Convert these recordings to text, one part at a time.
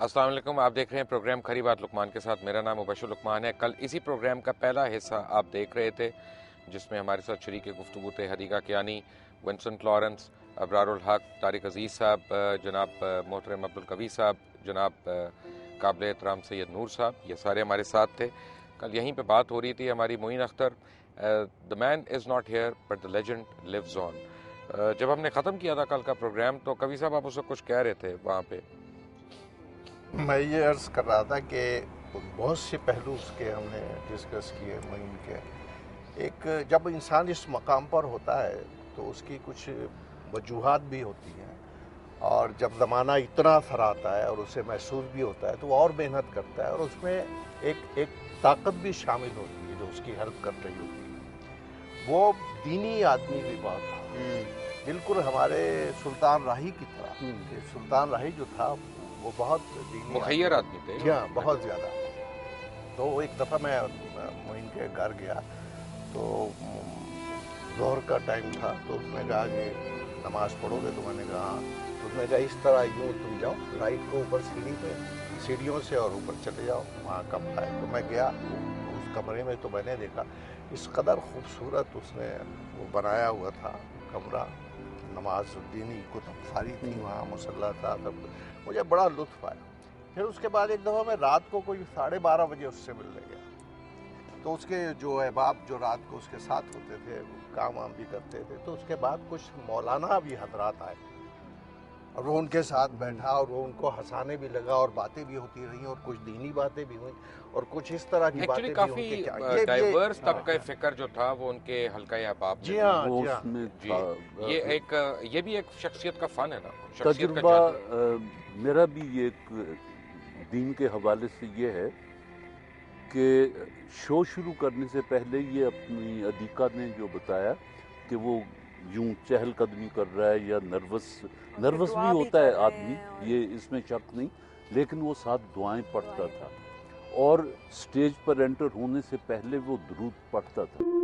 अस्सलाम वालेकुम। आप देख रहे हैं प्रोग्राम खरी बात लुकमान के साथ। मेरा नाम मुबशर लुकमान है। कल इसी प्रोग्राम का पहला हिस्सा आप देख रहे थे जिसमें हमारे साथ शरीक गुफ्तगू थे हदीका कियानी, विंसेंट लॉरेंस, अबरारुल हक, तारिक अजीज़ साहब, जनाब मोहतरम अब्दुल कवी साहब, जनाब काबिल एहतराम सैयद नूर साहब, ये सारे हमारे साथ थे। कल यहीं पे बात हो रही थी हमारी Moin Akhtar, the man is not here but the legend lives on. जब हमने ख़त्म किया था कल का प्रोग्राम तो कवी साहब आप उससे कुछ कह रहे थे वहाँ पे। मैं ये अर्ज़ कर रहा था कि बहुत से पहलू उसके हमने डिस्कस किए मुहिम के। एक जब इंसान इस मकाम पर होता है तो उसकी कुछ वजूहात भी होती हैं, और जब ज़माना इतना असर आता है और उसे महसूस भी होता है तो वो और मेहनत करता है, और उसमें एक ताकत भी शामिल होती है जो उसकी हेल्प कर रही होती है। वो दीनी आदमी भी बहुत था, बिल्कुल हमारे सुल्तान राही की तरह। कि सुल्तान राही जो था वो बहुत दीनी मुखैर आदमी थे। जी हाँ, बहुत ज़्यादा। तो एक दफ़ा मैं मोइन के घर गया तो ज़ोहर का टाइम था, तो उसने कहा कि नमाज़ पढ़ोगे? तो मैंने कहा हाँ। तो उसने कहा इस तरह यूँ तुम जाओ राइट को ऊपर सीढ़ी पे, सीढ़ियों से और ऊपर चले जाओ, वहाँ कमरा है। तो मैं गया उस कमरे में, तो मैंने देखा इस कदर खूबसूरत उसने वो बनाया हुआ था कमरा। नमाज दीनी कुतुब सारी थी वहाँ, मुसल्ला था, सब। मुझे बड़ा लुत्फ़ आया। फिर उसके बाद एक दफ़ा मैं रात को कोई 12:30 बजे उससे मिलने गया, तो उसके जो अहबाब जो रात को उसके साथ होते थे वो काम वाम भी करते थे। तो उसके बाद कुछ मौलाना भी हजरात आए और वो उनके साथ बैठा और वो उनको हंसाने भी लगा और बातें भी होती रही और कुछ दीनी बातें भी हुई और कुछ इस तरह की बातें भी। काफी डाइवर्स तबका फिक्र जो था वो उनके हल्का अहबाब। जी हाँ, जी हाँ जी। ये भी एक शख्सियत का फन है ना, तजुर्बा। मेरा भी ये एक दीन के हवाले से ये है कि शो शुरू करने से पहले ये अपनी अदीका ने जो बताया कि वो यूं चहलकदमी कर रहा है या नर्वस भी होता है आदमी, ये इसमें शक नहीं, लेकिन वो साथ दुआएं पढ़ता था और स्टेज पर एंटर होने से पहले वो दुरूद पढ़ता था।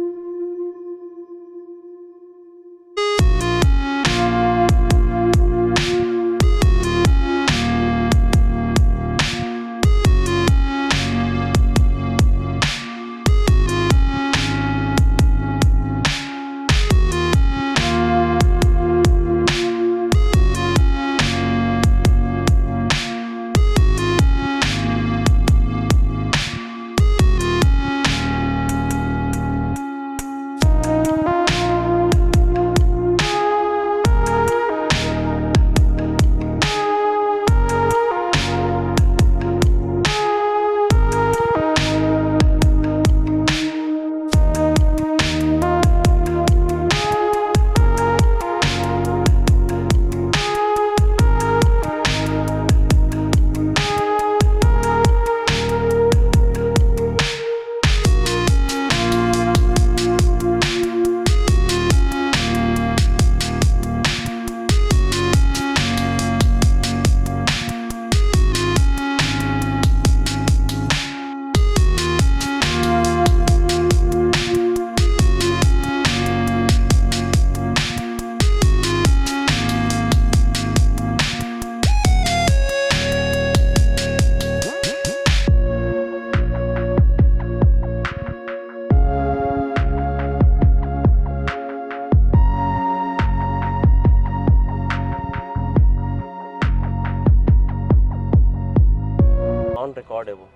रिकॉर्ड है वो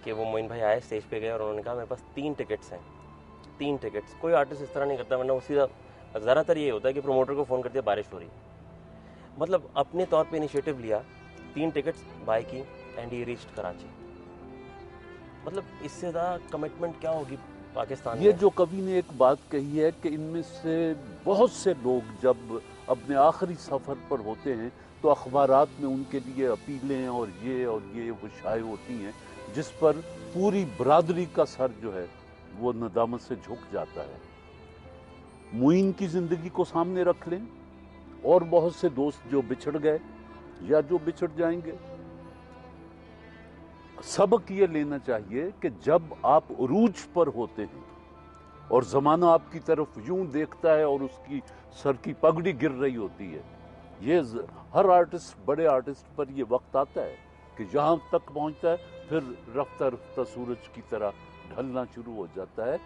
कि वो मोइन भाई आए, स्टेज पे गए और उन्होंने कहा मेरे पास 3 टिकट्स हैं, 3 टिकट्स। कोई आर्टिस्ट इस तरह नहीं करता, वरना उसी ज़्यादातर ये होता है कि प्रोमोटर को फ़ोन कर दिया बारिश हो रही, मतलब अपने तौर पे इनिशिएटिव लिया, 3 टिकट्स बाय की एंड ही रीच्ड कराची। मतलब इससे ज़्यादा कमिटमेंट क्या होगी पाकिस्तान में। ये जो कवि ने एक बात कही है कि इनमें से बहुत से लोग जब अपने आखिरी सफ़र पर होते हैं तो अखबारात में उनके लिए अपीलें और ये वो शाये होती हैं जिस पर पूरी बरादरी का सर जो है वो नदामत से झुक जाता है। मुइन की ज़िंदगी को सामने रख लें और बहुत से दोस्त जो बिछड़ गए या जो बिछड़ जाएंगे, सबक ये लेना चाहिए कि जब आप उरूज पर होते हैं और ज़माना आपकी तरफ यूं देखता है और उसकी सर की पगड़ी गिर रही होती है, ये हर आर्टिस्ट, बड़े आर्टिस्ट पर ये वक्त आता है कि जहाँ तक पहुँचता है फिर रफ्ता रफ्ता सूरज की तरह ढलना शुरू हो जाता है।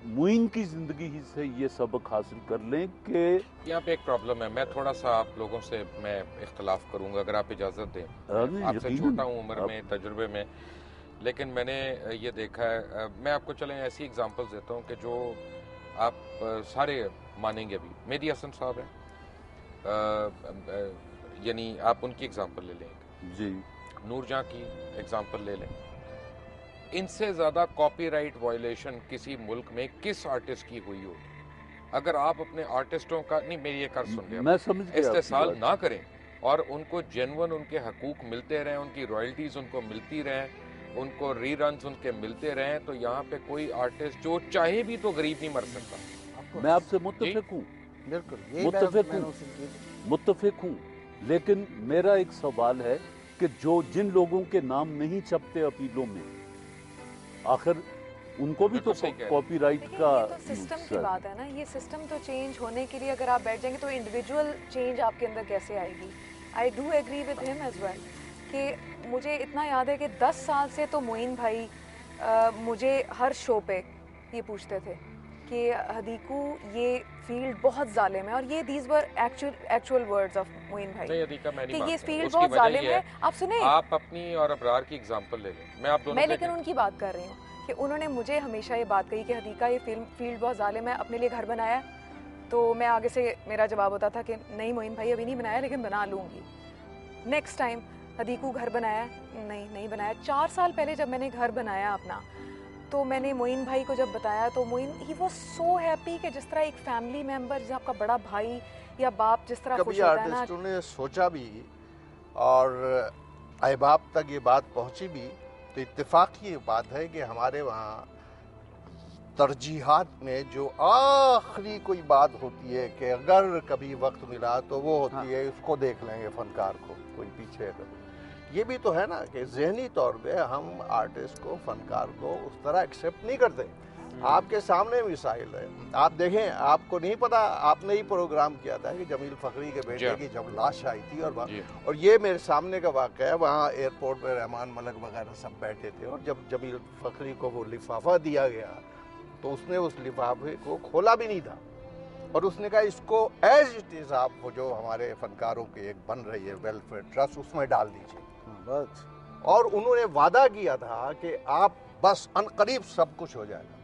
मुइन की ज़िंदगी ही से ये सबक हासिल कर लें कि यहाँ पे एक प्रॉब्लम है, मैं थोड़ा सा आप लोगों से मैं इख्तलाफ करूँगा अगर आप इजाज़त दें। आपसे छोटा हूँ उम्र में, तजुर्बे में, लेकिन मैंने ये देखा है, मैं आपको चलें ऐसी एग्जांपल्स देता हूँ कि जो आप सारे मानेंगे भी। मेहदी हसन साहब हैं, यानी आप उनकी एग्जांपल ले लें जी, नूरजहां की एग्जांपल ले लें। इनसे ज़्यादा कॉपीराइट वायलेशन किसी मुल्क में किस आर्टिस्ट की हुई होगी? अगर आप अपने आर्टिस्टों का नहीं, मेरी एक अर्ज सुन मैं समझ गया, इस्तेसाल ना करें और उनको जेन्युइन उनके हकूक मिलते रहें, उनकी रॉयल्टीज़ उनको मिलती रहें, उनको रीरन्स उनके मिलते रहें, तो यहाँ पे कोई आर्टिस्ट जो चाहे भी तो गरीब नहीं मर सकता। मैं आपसे मुत्तफिक हूँ, मुत्तफिक हूँ, लेकिन मेरा एक सवाल है कि जो जिन लोगों के नाम नहीं छपते अपीलों में, आखिर उनको भी तो कॉपीराइट का तो सिस्टम की बात है ना। ये सिस्टम तो चेंज होने के लिए अगर आप बैठ जाएंगे तो इंडिविजुअल चेंज आपके अंदर कैसे आएगी? I do agree with him as well कि मुझे इतना याद है कि 10 साल से तो मोइन भाई मुझे हर शो पे ये पूछते थे कि हदीकू ये फील्ड बहुत जालिम है, और ये these were actual words of Moin भाई कि ये फील्ड बहुत जालिम है। आप सुने, आप अपनी और अबरार की एग्जांपल ले लें, मैं आप दोनों मैं लेकिन उनकी बात कर रही हूँ कि उन्होंने मुझे हमेशा ये बात कही कि हदीका ये फील्ड बहुत जालिम है, अपने लिए घर बनाया। तो मैं आगे से मेरा जवाब होता था कि नहीं मोइन भाई अभी नहीं बनाया, लेकिन बना लूँगी। नेक्स्ट टाइम हदीकू घर बनाया, नहीं बनाया। 4 साल पहले जब मैंने घर बनाया अपना, तो मैंने मोइन भाई को जब बताया तो Moin he was so happy कि जिस तरह एक फैमिली मेंबर, जैसे आपका बड़ा भाई या बाप जिस तरह खुश होता है ना। आर्टिस्टों ने सोचा भी और अहबाब तक ये बात पहुंची भी, तो इत्तेफाक की बात है कि हमारे वहाँ तरजीहात में जो आखिरी कोई बात होती है कि अगर कभी वक्त मिला तो वो होती है उसको देख लेंगे फनकार को, कोई पीछे अगर। ये भी तो है ना कि ज़हनी तौर पे हम आर्टिस्ट को, फनकार को उस तरह एक्सेप्ट नहीं करते। आपके सामने मिसाइल है, आप देखें, आपको नहीं पता, आपने ही प्रोग्राम किया था कि जमील फखरी के बेटे की जब लाश आई थी और ये मेरे सामने का वाक़या है, वहाँ एयरपोर्ट पर रहमान मलक वगैरह सब बैठे थे, और जब जमील फखरी को वो लिफाफा दिया गया तो उसने उस लिफाफे को खोला भी नहीं था, और उसने कहा इसको एज इट इज़ आप वो जो हमारे फनकारों की एक बन रही है वेलफेयर ट्रस्ट, उसमें डाल दीजिए बस। और उन्होंने वादा किया था कि आप बस अनकरीब सब कुछ हो जाएगा।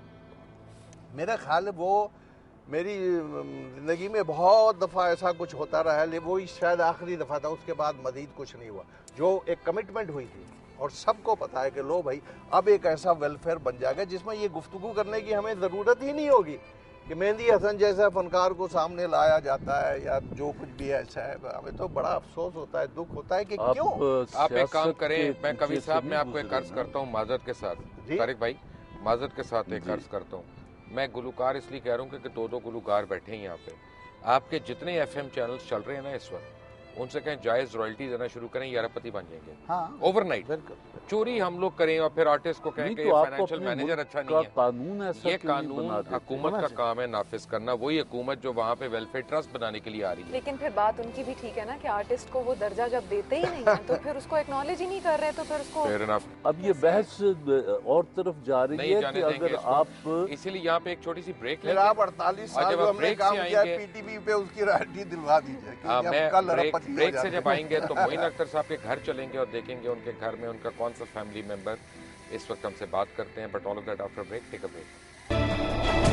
मेरा ख्याल है वो मेरी ज़िंदगी में बहुत दफ़ा ऐसा कुछ होता रहा है, वो शायद आखिरी दफ़ा था, उसके बाद मज़ीद कुछ नहीं हुआ। जो एक कमिटमेंट हुई थी और सबको पता है कि लो भाई अब एक ऐसा वेलफेयर बन जाएगा जिसमें ये गुफ्तगू करने की हमें ज़रूरत ही नहीं होगी कि मेहदी हसन जैसा फनकार को सामने लाया जाता है या जो कुछ भी ऐसा है। हमें तो बड़ा अफसोस होता है, दुख होता है कि क्यों। आप एक काम करें, मैं कवि साहब मैं आपको एक अर्ज करता हूँ माजरत के साथ, तारिक भाई माजरत के साथ एक अर्ज करता हूँ। मैं गुलकार इसलिए कह रहा हूँ कि 2 गुलकार बैठे हैं यहाँ पे। आपके जितने FM चैनल्स चल रहे हैं ना इस वक्त, उनसे कहें जायज़ रॉयल्टी देना शुरू करें, यारपति बन जाएंगे। हाँ, ओवरनाइट चोरी हम लोग करें और फिर आर्टिस्ट को कहें कि फाइनेंशियल मैनेजर अच्छा नहीं है। कानून ऐसा ये कानून हुकूमत का काम है नाफिज करना, वही हुकूमत जो वहाँ पे वेलफेयर ट्रस्ट बनाने के लिए आ रही है। लेकिन फिर बात उनकी भी ठीक है ना कि आर्टिस्ट को वो दर्जा जब देते ही नहीं है तो फिर उसको एक्नॉलेज ही नहीं कर रहे, तो फिर उसको अब ये बहस और तरफ जा रही है कि अगर आप, इसीलिए यहाँ पे एक छोटी सी ब्रेक लें। आप 48 साल जो हमने काम किया PTV पे उसकी रॉयल्टी दिलवा दीजिए। ब्रेक से जब आएंगे तो मोइन अख्तर साहब के घर चलेंगे और देखेंगे उनके घर में उनका कौन सा फैमिली मेंबर इस वक्त हमसे बात करते हैं। But all of that after break, take a break.